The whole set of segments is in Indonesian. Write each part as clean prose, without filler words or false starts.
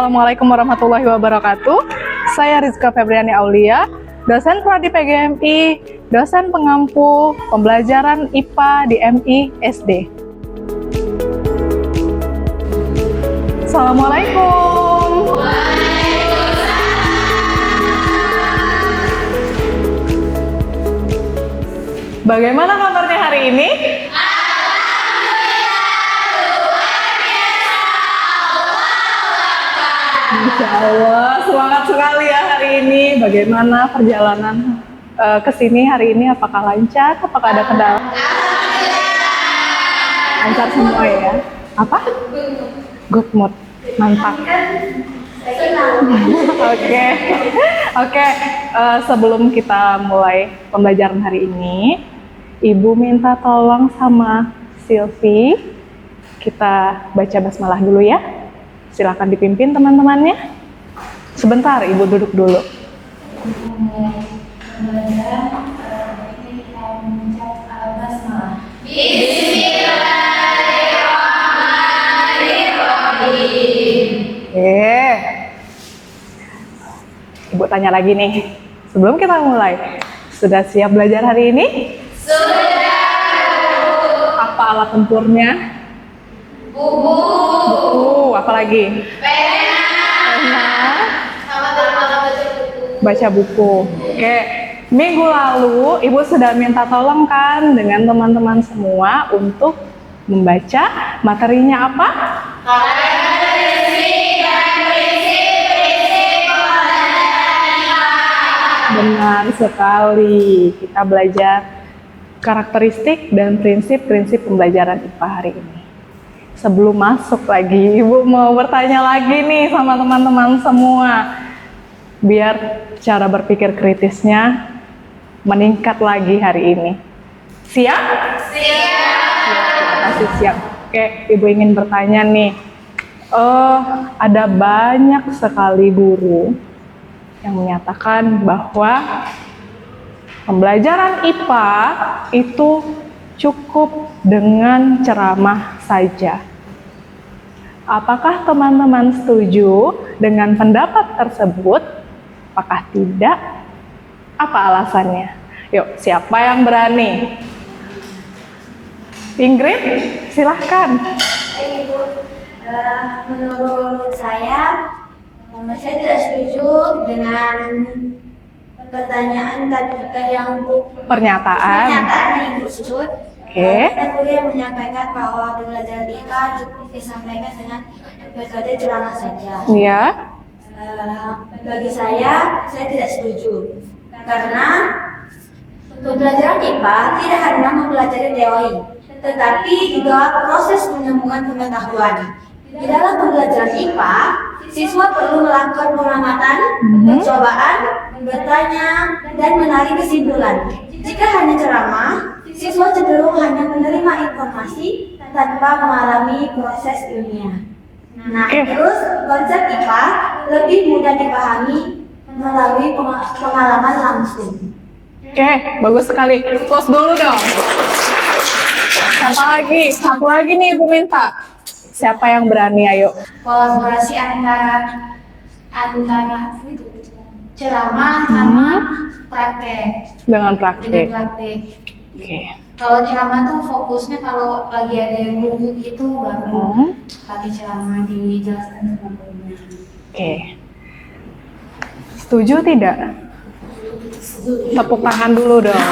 Assalamualaikum warahmatullahi wabarakatuh. Saya Rizka Febriani Aulia, dosen Prodi PGMI, dosen pengampu pembelajaran IPA di MI SD. Assalamualaikum. Bagaimana kabarnya hari ini? Insya Allah, semangat sekali ya hari ini. Bagaimana perjalanan ke sini hari ini? Apakah lancar? Apakah ada kendala? Lancar semua ya? Apa? Good mood, mantap. Oke. Sebelum kita mulai pembelajaran hari ini, Ibu minta tolong sama Silvi, kita baca basmalah dulu ya. Silakan dipimpin teman-temannya. Sebentar, Ibu duduk dulu. Ibu tanya lagi nih, sebelum kita mulai, sudah siap belajar hari ini? Sudah. Apa alat tempurnya? Buku, apa lagi? Pena. Sama-sama Baca buku. Oke. Minggu lalu, Ibu sudah minta tolong kan dengan teman-teman semua untuk membaca materinya apa? Benar sekali. Kita belajar karakteristik dan prinsip-prinsip pembelajaran IPA hari ini. Sebelum masuk lagi, Ibu mau bertanya lagi nih sama teman-teman semua. Biar cara berpikir kritisnya meningkat lagi hari ini. Siap? Siap. Pasti siap. Oke, Ibu ingin bertanya nih. Ada banyak sekali guru yang menyatakan bahwa pembelajaran IPA itu cukup dengan ceramah saja. Apakah teman-teman setuju dengan pendapat tersebut? Apakah tidak? Apa alasannya? Yuk, siapa yang berani? Ingrid, silahkan. Ibu, menurut saya tidak setuju dengan pertanyaan tadi yang Pernyataan yang Ibu sebut. Oke. Dan beliau menyampaikan bahwa pembelajaran IPA cukup disampaikan dengan metode ceramah saja. Iya. Bagi saya tidak setuju karena pembelajaran IPA tidak hanya mempelajari teori, tetapi juga proses menyambungkan pengetahuan. Di dalam pembelajaran IPA, siswa perlu melakukan pengamatan, percobaan, bertanya, dan menarik kesimpulan. Jika hanya ceramah, siswa cenderung hanya menerima informasi tanpa mengalami proses ilmiah. Nah, terus konsep IPA lebih mudah dipahami melalui pengalaman langsung. Oke, bagus sekali. Close dulu dong. Siapa lagi? Satu lagi nih Ibu minta. Siapa yang berani? Ayo. Kolaborasi antara ceramah sama praktek. Dengan praktik. Oke. Kalau ceramah tuh fokusnya kalau lagi ada yang gugup itu baru pakai ceramah dijelaskan sebagainya. Oke. Setuju tidak? Tepuk tangan dulu dong.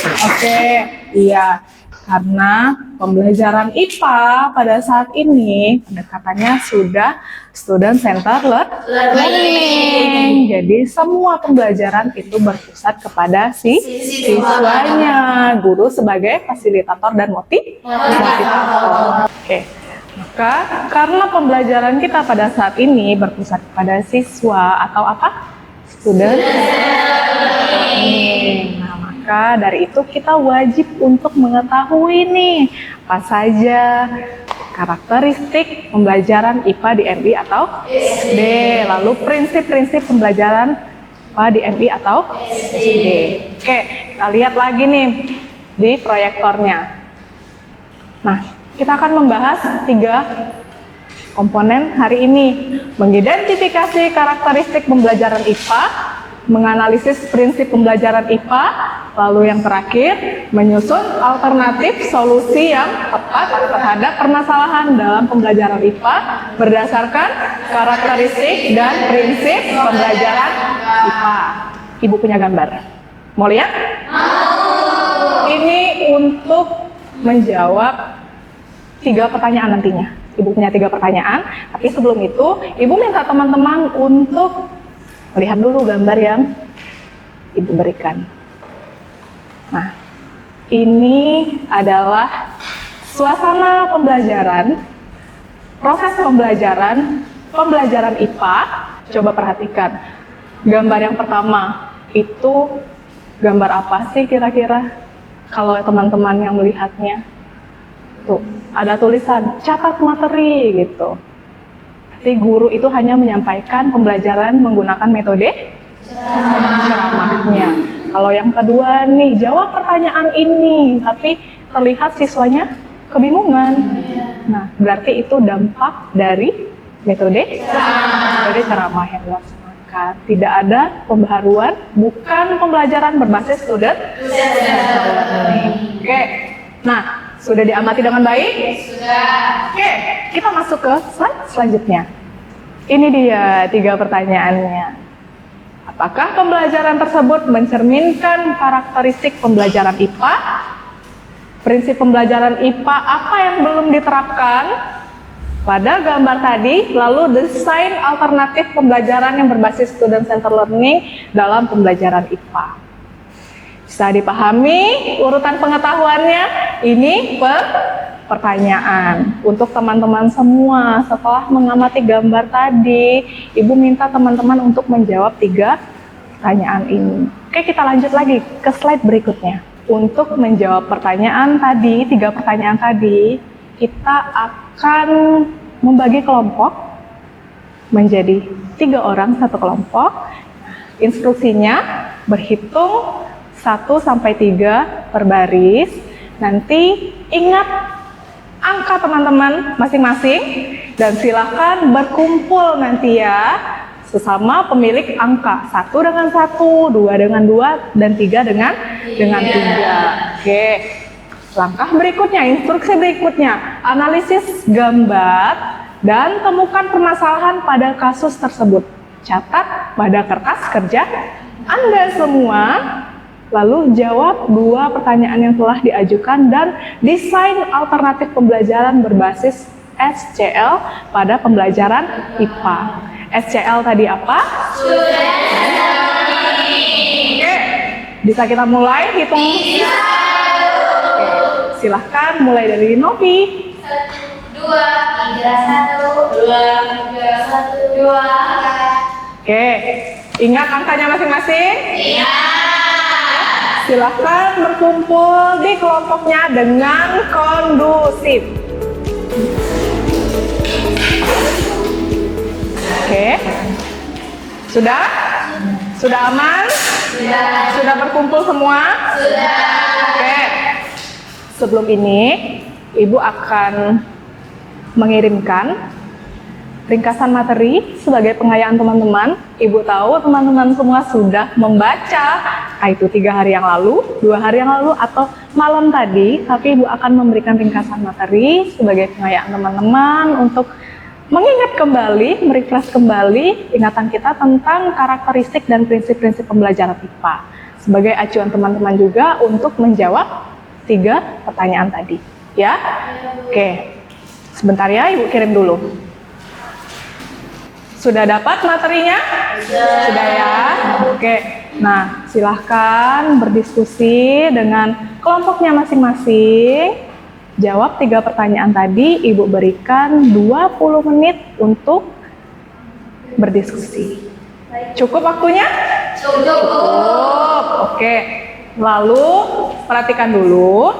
Oke, iya. Karena pembelajaran IPA pada saat ini pendekatannya sudah student centered learning. Jadi semua pembelajaran itu berpusat kepada siswanya, guru sebagai fasilitator dan motivator. Oke. Maka karena pembelajaran kita pada saat ini berpusat kepada siswa atau apa? Student learning. Nah, maka dari itu kita wajib untuk mengetahui nih apa saja karakteristik pembelajaran IPA di MI atau SD, lalu prinsip-prinsip pembelajaran IPA di MI atau SD. Oke, kita lihat lagi nih di proyektornya. Nah, kita akan membahas 3 komponen hari ini, mengidentifikasi karakteristik pembelajaran IPA, menganalisis prinsip pembelajaran IPA, lalu yang terakhir, menyusun alternatif solusi yang tepat terhadap permasalahan dalam pembelajaran IPA berdasarkan karakteristik dan prinsip pembelajaran IPA. Ibu punya gambar? Mau lihat? Ini untuk menjawab 3 pertanyaan nantinya. Ibu punya 3 pertanyaan, tapi sebelum itu, Ibu minta teman-teman untuk melihat dulu gambar yang Ibu berikan. Nah, ini adalah suasana pembelajaran, proses pembelajaran IPA. Coba perhatikan, gambar yang pertama itu gambar apa sih kira-kira? Kalau teman-teman yang melihatnya, tuh ada tulisan catat materi gitu. Jadi guru itu hanya menyampaikan pembelajaran menggunakan metode ceramahnya. Kalau yang kedua nih, jawab pertanyaan ini, tapi terlihat siswanya kebingungan. Nah, berarti itu dampak dari metode ceramah yang dilaksanakan. Tidak ada pembaharuan, bukan pembelajaran berbasis student learning. Oke, nah sudah diamati dengan baik? Sudah. Oke, kita masuk ke slide selanjutnya. Ini dia 3 pertanyaannya. Apakah pembelajaran tersebut mencerminkan karakteristik pembelajaran IPA? Prinsip pembelajaran IPA apa yang belum diterapkan pada gambar tadi? Lalu desain alternatif pembelajaran yang berbasis student center learning dalam pembelajaran IPA. Bisa dipahami urutan pengetahuannya? Ini pertanyaan untuk teman-teman semua. Setelah mengamati gambar tadi, Ibu minta teman-teman untuk menjawab 3 pertanyaan ini. Oke, kita lanjut lagi ke slide berikutnya. Untuk menjawab pertanyaan tadi, 3 pertanyaan tadi, kita akan membagi kelompok menjadi 3 orang satu kelompok. Instruksinya berhitung 1-3 per baris. Nanti ingat angka teman-teman masing-masing dan silakan berkumpul nanti ya sesama pemilik angka. 1 dengan 1, 2 dengan 2, dan 3 dengan 3. Oke. Langkah berikutnya, instruksi berikutnya, analisis gambar dan temukan permasalahan pada kasus tersebut. Catat pada kertas kerja Anda semua. Lalu jawab 2 pertanyaan yang telah diajukan dan desain alternatif pembelajaran berbasis SCL pada pembelajaran IPA. SCL tadi apa? Oke, bisa kita mulai hitung? Oke, silahkan mulai dari Novi. 1, 2, 3, 1, 2, 3, 1, 2. Oke, ingat angkanya masing-masing? Iya. Silahkan berkumpul di kelompoknya dengan kondusif. Oke, sudah? Sudah aman? Sudah. Sudah berkumpul semua? Sudah. Oke, sebelum ini Ibu akan mengirimkan ringkasan materi sebagai pengayaan teman-teman. Ibu tahu teman-teman semua sudah membaca, itu 3 hari yang lalu, 2 hari yang lalu, atau malam tadi. Tapi Ibu akan memberikan ringkasan materi sebagai pengayaan teman-teman untuk mengingat kembali, merefresh kembali ingatan kita tentang karakteristik dan prinsip-prinsip pembelajaran IPA. Sebagai acuan teman-teman juga untuk menjawab 3 pertanyaan tadi. Ya? Oke, sebentar ya, Ibu kirim dulu. Sudah dapat materinya? Sudah ya? Oke. Nah, silahkan berdiskusi dengan kelompoknya masing-masing. Jawab 3 pertanyaan tadi. Ibu berikan 20 menit untuk berdiskusi. Cukup waktunya? Cukup. Oke. Lalu perhatikan dulu.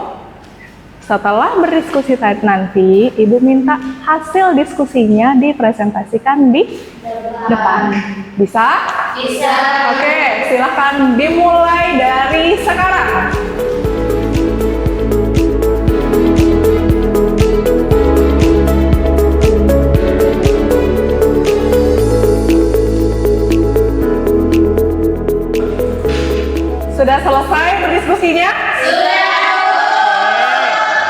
Setelah berdiskusi nanti, Ibu minta hasil diskusinya dipresentasikan di depan. Bisa? Bisa. Oke, silakan dimulai dari sekarang. Sudah selesai berdiskusinya? Sudah.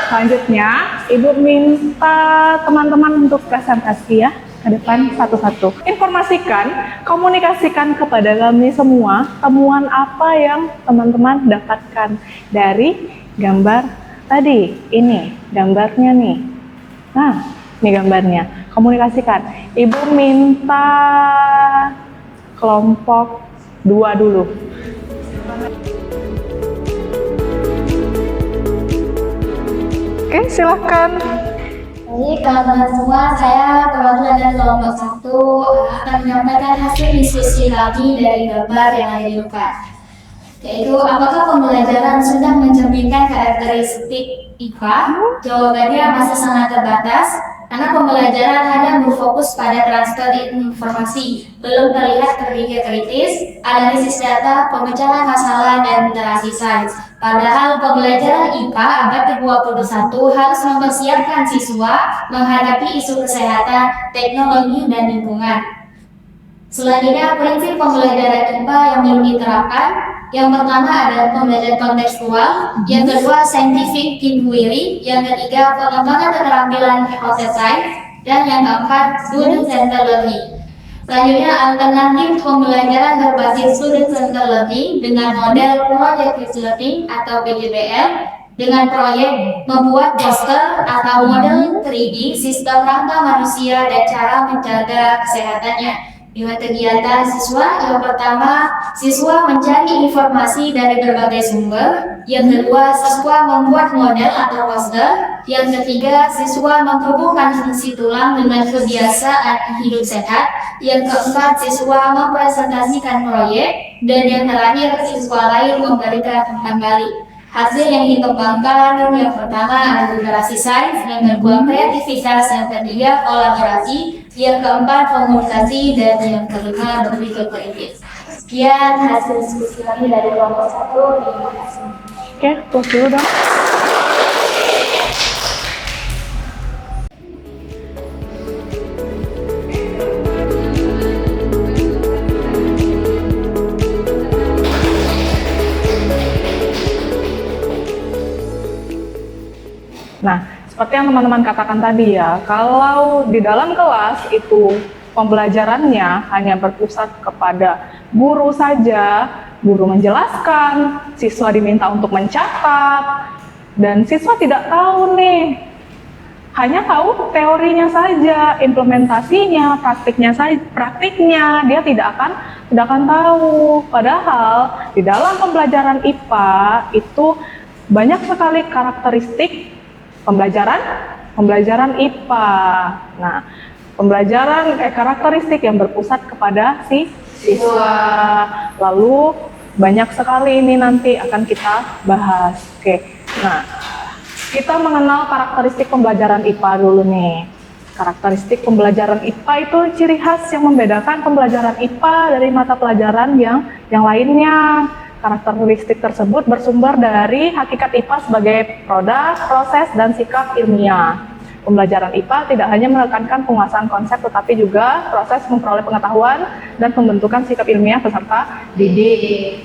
Selanjutnya, Ibu minta teman-teman untuk presentasi ya ke depan satu-satu. Informasikan, komunikasikan kepada kami semua temuan apa yang teman-teman dapatkan dari gambar tadi. Ini gambarnya nih. Nah, ini gambarnya. Komunikasikan. Ibu minta kelompok 2 dulu. Oke, silahkan. Baik, teman-teman semua, saya perwakilan dari kelompok 1 akan menyampaikan hasil diskusi kami dari gambar yang ada di depan. Yaitu, apakah pembelajaran sudah mencerminkan karakteristik IPA? Jawabannya masih sangat terbatas, karena pembelajaran hanya berfokus pada transfer informasi, belum terlihat berpikir kritis, analisis data, pemecahan masalah, dan interaksi sains. Padahal pembelajaran IPA abad ke-21 harus mempersiapkan siswa menghadapi isu kesehatan, teknologi, dan lingkungan. Selanjutnya, prinsip pembelajaran IPA yang belum diterapkan. Yang pertama adalah pembelajaran kontekstual, yang kedua scientific inquiry, yang ketiga pengembangan keterampilan hypothesis, dan yang keempat student centered learning. Selanjutnya, alternatif pembelajaran berbasis student centered learning dengan model project based learning atau PJBL, dengan proyek membuat poster atau model 3D sistem rangka manusia dan cara menjaga kesehatannya. Dengan kegiatan siswa, yang pertama, siswa mencari informasi dari berbagai sumber. Yang kedua, siswa membuat model atau poster. Yang ketiga, siswa menghubungkan fungsi tulang dengan kebiasaan hidup sehat. Yang keempat, siswa mempresentasikan proyek. Dan yang terakhir, siswa lain memberikan umpan balik. Hasil yang dikembangkan yang pertama adalah literasi sains, yang kedua kreativitas, yang ketiga kolaborasi, yang keempat komunikasi, dan yang kelima berpikir kritis. Sekian hasil diskusi kami dari kelompok 1. Terima kasih. Oke, close dulu dong. Nah, seperti yang teman-teman katakan tadi ya, kalau di dalam kelas itu pembelajarannya hanya berpusat kepada guru saja, guru menjelaskan, siswa diminta untuk mencatat, dan siswa tidak tahu nih, hanya tahu teorinya saja, implementasinya, praktiknya dia tidak akan tahu. Padahal di dalam pembelajaran IPA itu banyak sekali karakteristik pembelajaran IPA. Nah, karakteristik yang berpusat kepada si siswa. Lalu banyak sekali ini nanti akan kita bahas. Oke. Nah, kita mengenal karakteristik pembelajaran IPA dulu nih. Karakteristik pembelajaran IPA itu ciri khas yang membedakan pembelajaran IPA dari mata pelajaran yang lainnya. Karakteristik tersebut bersumber dari hakikat IPA sebagai produk, proses, dan sikap ilmiah. Pembelajaran IPA tidak hanya menekankan penguasaan konsep, tetapi juga proses memperoleh pengetahuan dan pembentukan sikap ilmiah peserta didik.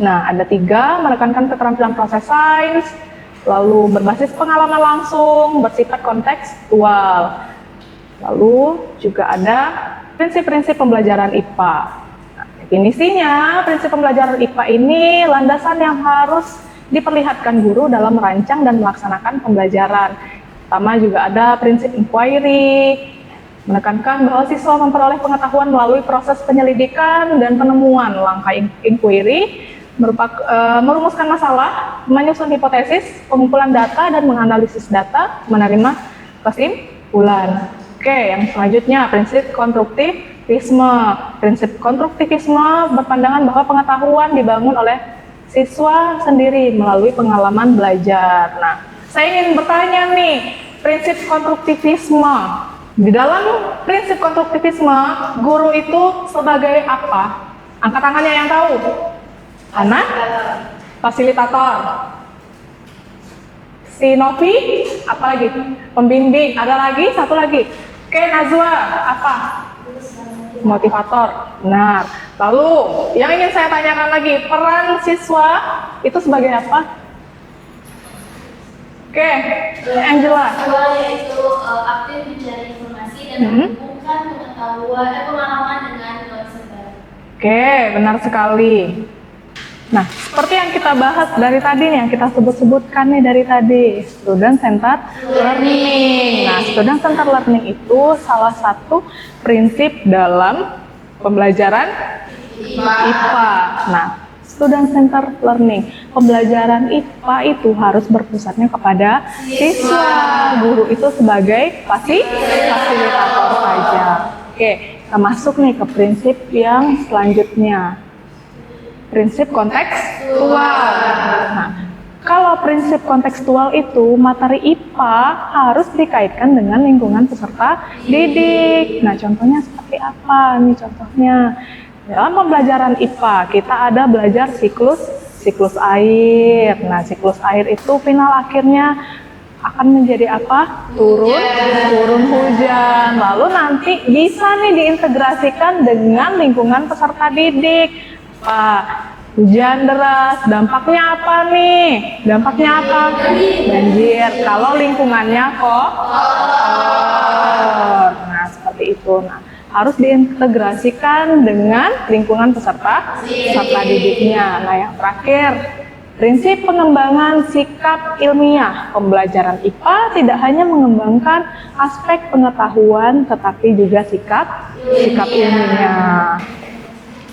Nah, ada 3, menekankan keterampilan proses sains, lalu berbasis pengalaman langsung, bersifat kontekstual. Lalu juga ada prinsip-prinsip pembelajaran IPA. Definisinya, prinsip pembelajaran IPA ini landasan yang harus diperlihatkan guru dalam merancang dan melaksanakan pembelajaran. Pertama juga ada prinsip inquiry, menekankan bahwa siswa memperoleh pengetahuan melalui proses penyelidikan dan penemuan. Langkah inquiry merumuskan masalah, menyusun hipotesis, pengumpulan data, dan menganalisis data, menerima kesimpulan. Oke, yang selanjutnya prinsip konstruktivisme. Prinsip konstruktivisme berpandangan bahwa pengetahuan dibangun oleh siswa sendiri melalui pengalaman belajar. Nah, saya ingin bertanya nih, prinsip konstruktivisme. Di dalam prinsip konstruktivisme, guru itu sebagai apa? Angkat tangannya yang tahu. Anak? Fasilitator. Si Novi, apa lagi? Pembimbing. Ada lagi? Satu lagi. Oke, Najwa, apa? Motivator. Benar. Lalu, yang ingin saya tanyakan lagi, peran siswa itu sebagai apa? Oke, Angela. Siswa yaitu aktif mencari informasi dan menghubungkan pengalaman dengan dosen baru. Oke, benar sekali. Nah, seperti yang kita bahas dari tadi nih, yang kita sebut-sebutkan nih dari tadi, student centered learning. Nah, student centered learning itu salah satu prinsip dalam pembelajaran IPA. Nah, student centered learning, pembelajaran IPA itu harus berpusatnya kepada siswa. Guru itu sebagai fasilitator saja. Oke, kita masuk nih ke prinsip yang selanjutnya. Prinsip kontekstual. Nah, kalau prinsip kontekstual itu materi IPA harus dikaitkan dengan lingkungan peserta didik. Nah, contohnya seperti apa nih contohnya? Dalam pembelajaran IPA kita ada belajar siklus air. Nah, siklus air itu final akhirnya akan menjadi apa? Turun hujan. Lalu nanti bisa nih diintegrasikan dengan lingkungan peserta didik. Hujan deras, dampaknya apa nih? Dampaknya apa? Banjir. Kalau lingkungannya kotor. Nah, seperti itu. Nah, harus diintegrasikan dengan lingkungan peserta didiknya. Nah, yang terakhir, prinsip pengembangan sikap ilmiah. Pembelajaran IPA tidak hanya mengembangkan aspek pengetahuan, tetapi juga sikap ilmiah.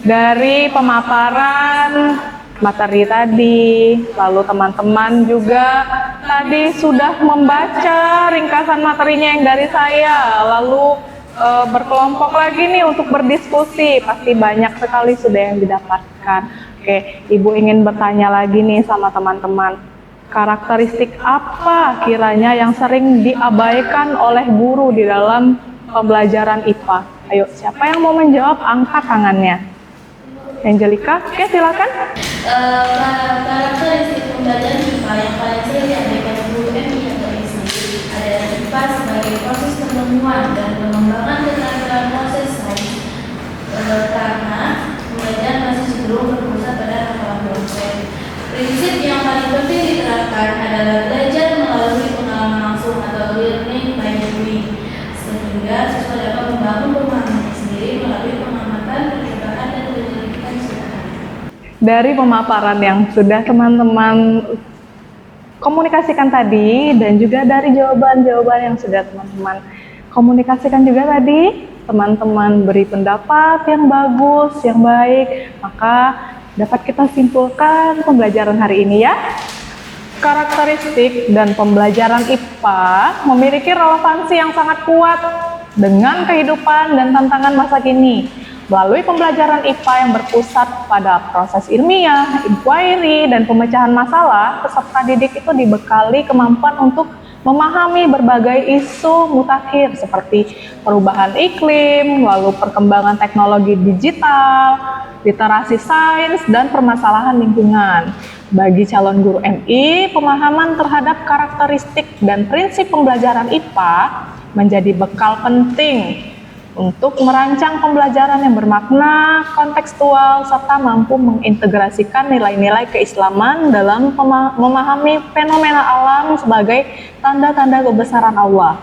Dari pemaparan materi tadi, lalu teman-teman juga tadi sudah membaca ringkasan materinya yang dari saya, lalu berkelompok lagi nih untuk berdiskusi, pasti banyak sekali sudah yang didapatkan. Oke, Ibu ingin bertanya lagi nih sama teman-teman, karakteristik apa kiranya yang sering diabaikan oleh guru di dalam pembelajaran IPA? Ayo, siapa yang mau menjawab? Angkat tangannya. Angelica, oke silakan. Karakteristik pembelajaran IPA yang paling sering diabaikan guru MI atau SD adalah IPA sebagai proses penemuan dan pengembangan keterampilan proses sains, karena pembelajaran masih cenderung berpusat pada hafalan dosen. Prinsip yang paling penting diterapkan adalah belajar melalui pengalaman langsung atau learning by doing, sehingga siswa dapat membangun pemahamannya sendiri melalui pengamatan, percobaan, dan penyelidikan secara. Dari pemaparan yang sudah teman-teman komunikasikan tadi dan juga dari jawaban-jawaban yang sudah teman-teman komunikasikan juga tadi, teman-teman beri pendapat yang bagus, yang baik, maka dapat kita simpulkan pembelajaran hari ini ya. Karakteristik dan pembelajaran IPA memiliki relevansi yang sangat kuat dengan kehidupan dan tantangan masa kini. Melalui pembelajaran IPA yang berpusat pada proses ilmiah, inquiry, dan pemecahan masalah, peserta didik itu dibekali kemampuan untuk memahami berbagai isu mutakhir seperti perubahan iklim, lalu perkembangan teknologi digital, literasi sains, dan permasalahan lingkungan. Bagi calon guru MI, pemahaman terhadap karakteristik dan prinsip pembelajaran IPA menjadi bekal penting untuk merancang pembelajaran yang bermakna, kontekstual, serta mampu mengintegrasikan nilai-nilai keislaman dalam memahami fenomena alam sebagai tanda-tanda kebesaran Allah.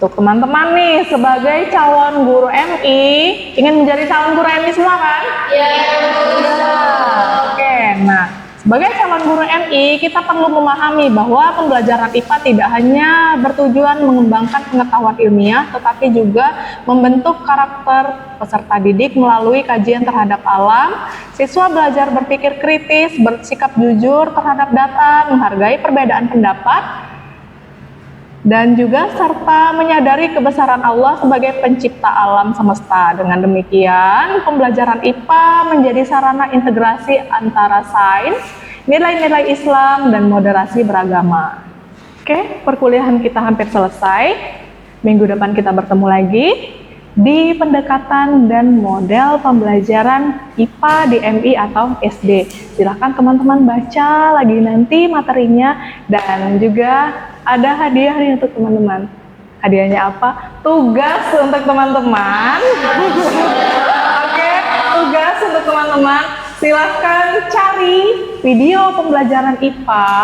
Untuk teman-teman nih, sebagai calon guru MI, ingin menjadi calon guru MI semua kan? Iya. Oke, nah sebagai calon guru MI, kita perlu memahami bahwa pembelajaran IPA tidak hanya bertujuan mengembangkan pengetahuan ilmiah, tetapi juga membentuk karakter peserta didik melalui kajian terhadap alam. Siswa belajar berpikir kritis, bersikap jujur terhadap data, menghargai perbedaan pendapat, dan juga serta menyadari kebesaran Allah sebagai pencipta alam semesta. Dengan demikian, pembelajaran IPA menjadi sarana integrasi antara sains, nilai-nilai Islam, dan moderasi beragama. Oke, perkuliahan kita hampir selesai. Minggu depan kita bertemu lagi di pendekatan dan model pembelajaran IPA di MI atau SD. Silahkan teman-teman baca lagi nanti materinya, dan juga ada hadiah nih untuk teman-teman. Hadiahnya apa? Tugas untuk teman-teman. Oke, teman-teman, silahkan cari video pembelajaran IPA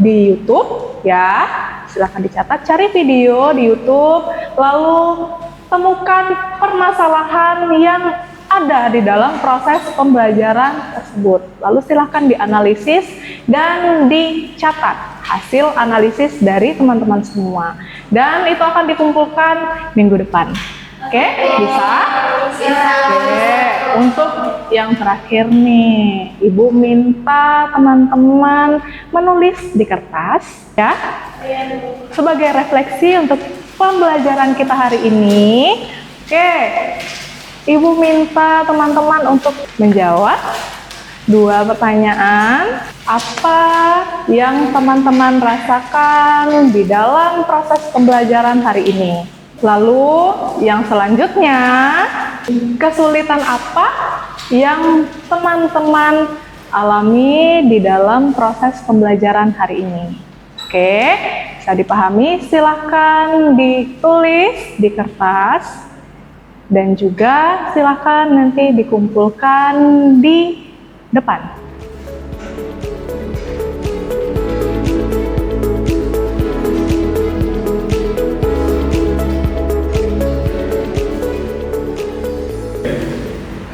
di YouTube ya. Silahkan dicatat, cari video di YouTube, lalu temukan permasalahan yang ada di dalam proses pembelajaran tersebut. Lalu silahkan dianalisis dan dicatat hasil analisis dari teman-teman semua. Dan itu akan dikumpulkan minggu depan. Oke, bisa? Oke, untuk yang terakhir nih, Ibu minta teman-teman menulis di kertas ya. Sebagai refleksi untuk pembelajaran kita hari ini. Oke, Ibu minta teman-teman untuk menjawab 2 pertanyaan. Apa yang teman-teman rasakan di dalam proses pembelajaran hari ini? Lalu yang selanjutnya, kesulitan apa yang teman-teman alami di dalam proses pembelajaran hari ini? Oke, bisa dipahami? Silahkan ditulis di kertas dan juga silahkan nanti dikumpulkan di depan.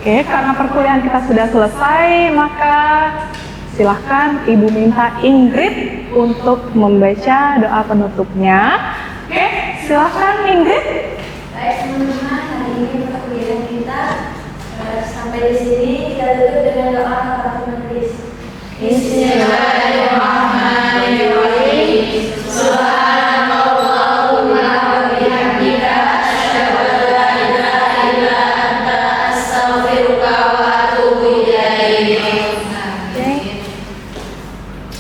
Oke, karena perkuliahan kita sudah selesai, maka silahkan Ibu minta Ingrid untuk membaca doa penutupnya. Oke, silahkan Ingrid. Baik teman-teman, hari ini perkuliahan kita sampai di sini. Kita tutup dengan doa kafaratul majlis. Bismillahirrahmanirrahim. Subhanallahumma wa bihamdika asyhadu an la ilaha illa anta astaghfiruka wa atubu ilaik.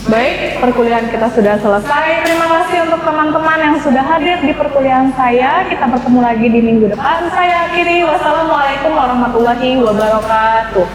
Baik, perkuliahan kita sudah selesai. Terima kasih untuk teman-teman yang sudah hadir di perkuliahan saya. Kita bertemu lagi di minggu depan. Saya akhiri. Wassalamualaikum warahmatullahi wabarakatuh.